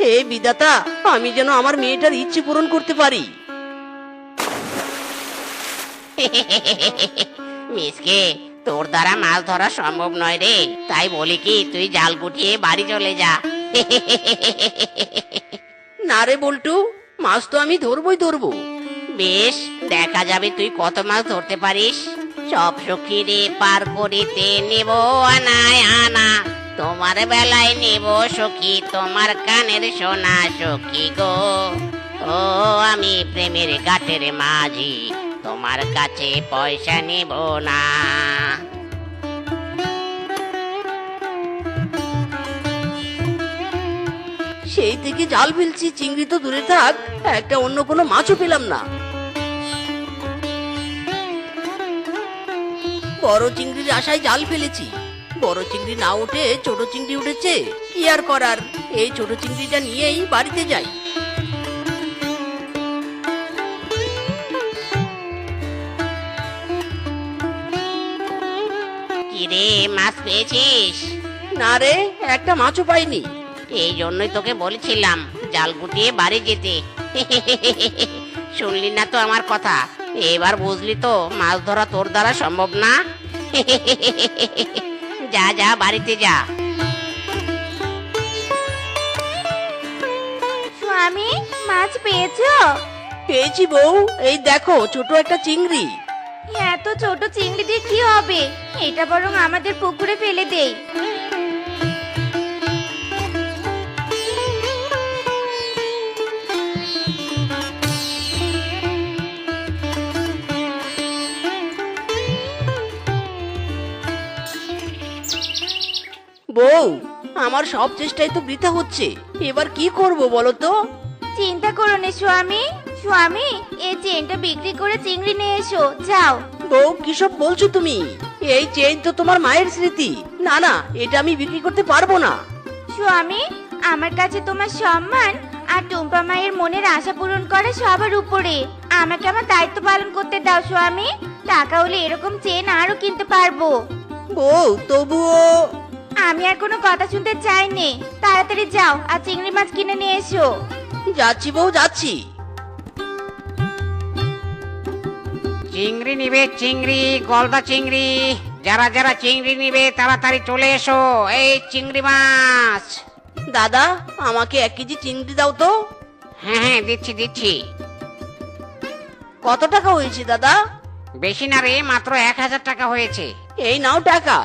হে বিধাতা, আমি যেন আমার মেয়েটার ইচ্ছে পূরণ করতে পারি। মিসকে, তোর দ্বারা মাছ ধরা সম্ভব নয় রে, তাই বলি কি তুই জাল গুটিয়ে বাড়ি চলে যা। না রে বল্টু, মাছ তো আমি ধরবই ধরবো। বেশ, দেখা যাবে তুই কত মাছ ধরতে পারিস। সব সখী রে পার করিতে নেব আনায় আনা, তোমার বেলায় নেব সখী তোমার কানের সোনা সখী গো। ও আমি প্রেমের ঘাটের মাঝি, তোমার কাছে পয়সা নেব না। সেই থেকে জাল ফেলছি, চিংড়ি তো দূরে থাক, একটা অন্য কোনো মাছও পেলাম না। বড় চিংড়ির আশায় জাল ফেলেছি, বড় চিংড়ি না উঠে ছোট চিংড়ি উঠেছে। কি আর করার, এই ছোট চিংড়িটা নিয়েই বাড়িতে যাই। কিরে, মাছ পেয়েছিস? না রে, একটা মাছও পাইনি। এই জন্যই তোকে বলেছিলাম জাল গুটিয়ে বাড়ি যেতে। শুনলি না তো আমার কথা? এবার বুঝলি তো মাছ ধরা তোর দ্বারা সম্ভব না। যা যা, বাড়িতে যা। স্বামী, মাছ পেয়েছো? পেয়েছি বউ, এই দেখো ছোট একটা চিংড়ি। এত ছোট চিংড়ি দিয়ে কি হবে? এটা বরং আমাদের পুকুরে ফেলে দেই। বউ, আমার সব চেষ্টাই তো বৃথা হচ্ছে, এবার কি করব বলো তো? চিন্তা করো না স্বামী। স্বামী, এই চেনটা বিক্রি করে চিংড়ি নিয়ে এসো, যাও। বউ, কিসব বলছো তুমি? এই চেইন তো তোমার মায়ের স্মৃতি। না না, এটা আমি বিক্রি করতে পারবো না। স্বামী, আমার কাছে তোমার সম্মান আর টুম্পা মায়ের মনের আশা পূরণ করা সবার উপরে। আমাকে আমার দায়িত্ব পালন করতে দাও স্বামী। টাকা হলে এরকম চেন আরো কিনতে পারবো। বউ, তবুও। আমি আর কোনো কথা শুনতে চাই নে। তাড়াতাড়ি যাও আর চিংড়ি মাছ কিনে নিয়ে এসো। যাচ্ছি বউ, যাচ্ছি। চিংড়ি নিবে, চিংড়ি, গলদা চিংড়ি। যারা যারা চিংড়ি নিবে তাড়াতাড়ি চলে এসো, এই চিংড়ি মাছ। দাদা, আমাকে 1 কেজি চিংড়ি দাও তো। হ্যাঁ হ্যাঁ, দিচ্ছি দিচ্ছি। কত টাকা হয়েছে দাদা? বেশি না রে, মাত্র 1000 টাকা হয়েছে। এই নাও টাকা।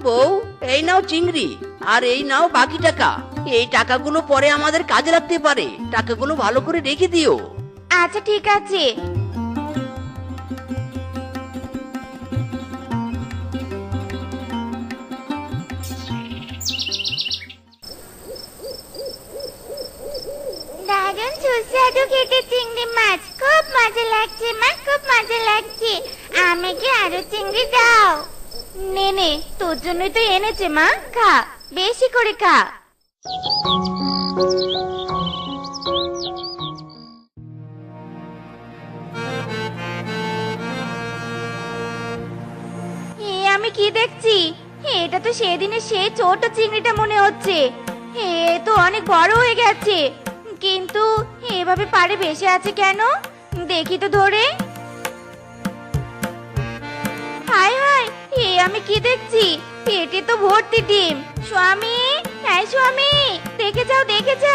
বউ, এই নাও চিংড়ি, আর এই নাও বাকি টাকা। এই টাকাগুলো পরে আমাদের কাজে লাগতে পারে, টাকাগুলো ভালো করে রেখে দিও। আচ্ছা ঠিক আছে। দারুণ সুস্বাদু খেতে চিংড়ি মাছ, খুব মজা লাগছে মা, খুব মজা লাগছে। আমাকে আরো চিংড়ি দাও। নে নে, তোর জন্যই তো এনেছে মা, খা, বেশি করে খা। আমি কি দেখছি? এটা তো সেদিনের সেই ছোট চিংড়িটা মনে হচ্ছে। এ তো অনেক বড় হয়ে গেছে, কিন্তু এভাবে পাড়ে ভেসে আছে কেন? দেখি তো ধরে। হায় হায়, আমি কি দেখছি? পেটে তো ভর্তি ডিম। স্বামী, হ্যাঁ স্বামী, দেখে যাও দেখে যাও।